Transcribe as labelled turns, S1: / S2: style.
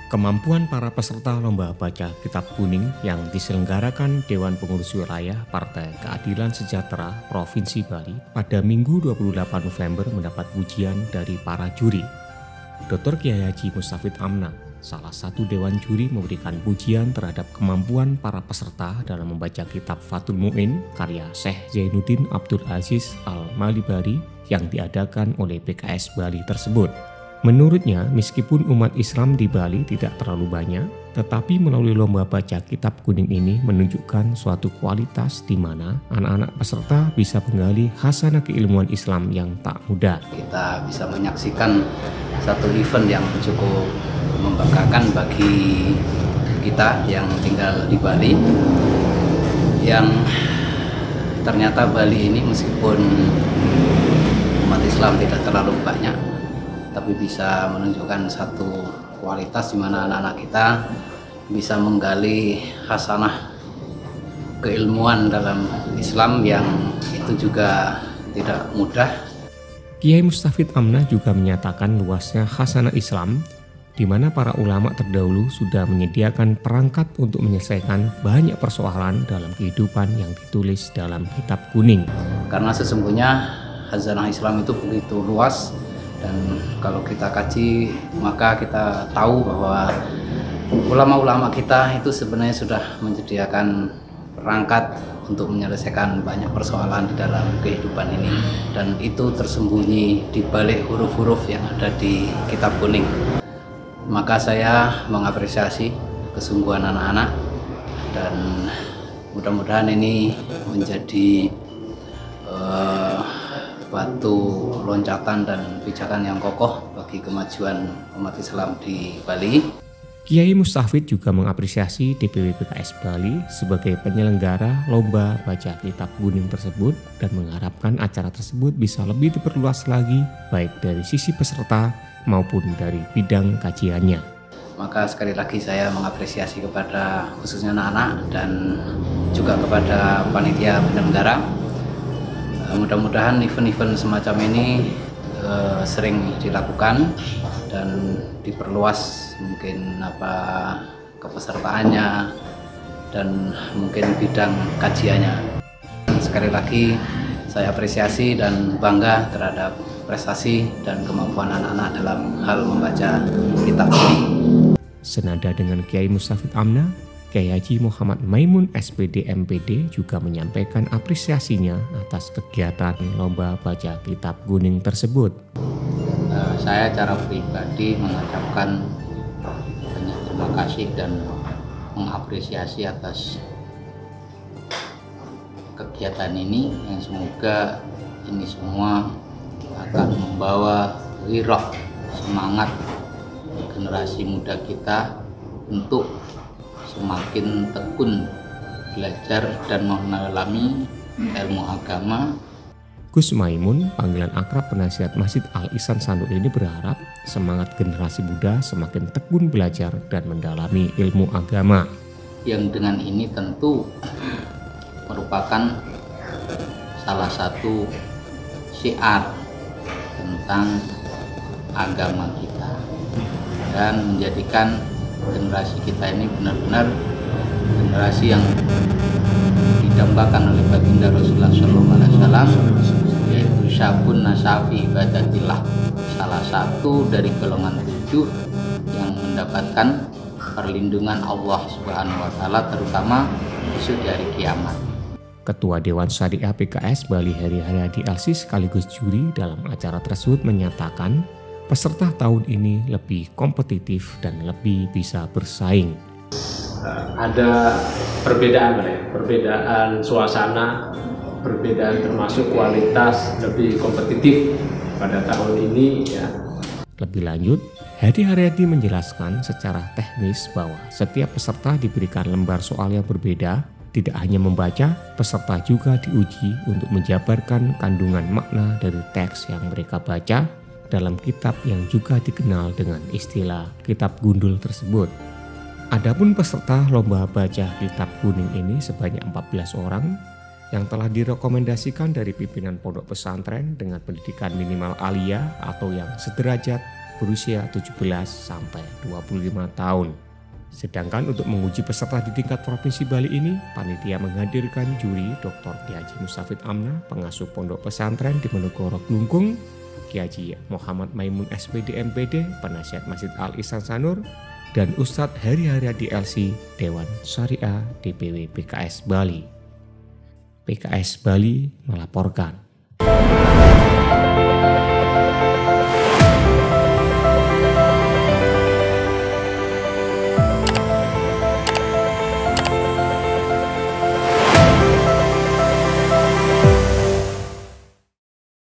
S1: Kemampuan para peserta lomba baca kitab kuning yang diselenggarakan Dewan Pengurus Wilayah Partai Keadilan Sejahtera Provinsi Bali pada Minggu 28 November mendapat pujian dari para juri. Dr. Kiai Haji Mustafid Amna, salah satu dewan juri, memberikan pujian terhadap kemampuan para peserta dalam membaca kitab Fathul Mu'in karya Syekh Zainuddin Abdul Aziz Al-Malibari yang diadakan oleh PKS Bali tersebut. Menurutnya, meskipun umat Islam di Bali tidak terlalu banyak, tetapi melalui lomba baca kitab kuning ini menunjukkan suatu kualitas di mana anak-anak peserta bisa menggali khasanah keilmuan Islam yang tak mudah.
S2: Kita bisa menyaksikan satu event yang cukup membanggakan bagi kita yang tinggal di Bali, yang ternyata Bali ini meskipun umat Islam tidak terlalu banyak, tapi bisa menunjukkan satu kualitas di mana anak-anak kita bisa menggali khasanah keilmuan dalam Islam yang itu juga tidak mudah.
S1: Kiai Mustafid Amna juga menyatakan luasnya khasanah Islam di mana para ulama terdahulu sudah menyediakan perangkat untuk menyelesaikan banyak persoalan dalam kehidupan yang ditulis dalam kitab kuning.
S2: Karena sesungguhnya khazanah Islam itu begitu luas, dan kalau kita kaji maka kita tahu bahwa ulama-ulama kita itu sebenarnya sudah menyediakan perangkat untuk menyelesaikan banyak persoalan di dalam kehidupan ini, dan itu tersembunyi di balik huruf-huruf yang ada di kitab kuning. Maka saya mengapresiasi kesungguhan anak-anak, dan mudah-mudahan ini menjadi batu loncatan dan pijakan yang kokoh bagi kemajuan umat Islam di Bali.
S1: Kiai Mustafid juga mengapresiasi DPW PKS Bali sebagai penyelenggara lomba baca kitab kuning tersebut dan mengharapkan acara tersebut bisa lebih diperluas lagi baik dari sisi peserta maupun dari bidang kajiannya.
S2: Maka sekali lagi saya mengapresiasi kepada khususnya anak-anak dan juga kepada panitia penyelenggara. Mudah-mudahan event-event semacam ini sering dilakukan dan diperluas mungkin kepesertaannya dan mungkin bidang kajiannya. Sekali lagi saya apresiasi dan bangga terhadap prestasi dan kemampuan anak-anak dalam hal membaca kitab ini.
S1: Senada dengan Kiai Mustafid Amna, Kiai Haji Muhammad Maimun SPD MPD juga menyampaikan apresiasinya atas kegiatan lomba baca kitab kuning tersebut.
S3: Saya secara pribadi mengucapkan banyak terima kasih dan mengapresiasi atas kegiatan ini, yang semoga ini semua akan membawa gairah semangat generasi muda kita untuk semakin tekun belajar dan mendalami ilmu agama.
S1: Gus Maimun, panggilan akrab penasihat Masjid Al-Ihsan Sanur ini, berharap semangat generasi muda semakin tekun belajar dan mendalami ilmu agama.
S3: Yang dengan ini tentu merupakan salah satu syiar tentang agama kita dan menjadikan generasi kita ini benar-benar generasi yang didambakan oleh baginda Rasulullah SAW, yaitu syabun nasafi ibadatillah, salah satu dari golongan 7 yang mendapatkan perlindungan Allah Subhanahu wa Ta'ala, terutama besok di hari kiamat.
S1: Ketua Dewan Syariah PKS Bali Heri Haryadi Alsi sekaligus juri dalam acara tersebut menyatakan peserta tahun ini lebih kompetitif dan lebih bisa bersaing.
S4: Ada perbedaan suasana, perbedaan termasuk kualitas, lebih kompetitif pada tahun ini ya.
S1: Lebih lanjut, Heri Haryadi menjelaskan secara teknis bahwa setiap peserta diberikan lembar soal yang berbeda. Tidak hanya membaca, peserta juga diuji untuk menjabarkan kandungan makna dari teks yang mereka baca dalam kitab yang juga dikenal dengan istilah kitab gundul tersebut. Adapun peserta lomba baca kitab kuning ini sebanyak 14 orang yang telah direkomendasikan dari pimpinan pondok pesantren dengan pendidikan minimal aliyah atau yang sederajat berusia 17 sampai 25 tahun. Sedangkan untuk menguji peserta di tingkat Provinsi Bali ini, panitia menghadirkan juri Dr. Kiai Haji Mustafid Amna, pengasuh pondok pesantren di Menegoro Glungkung, Kiai Haji Muhammad Maimun SPD MPD, penasihat Masjid Al Ihsan Sanur, dan Ustadz Hari Haryadi LC, Dewan Syariah DPW PKS Bali. PKS Bali melaporkan.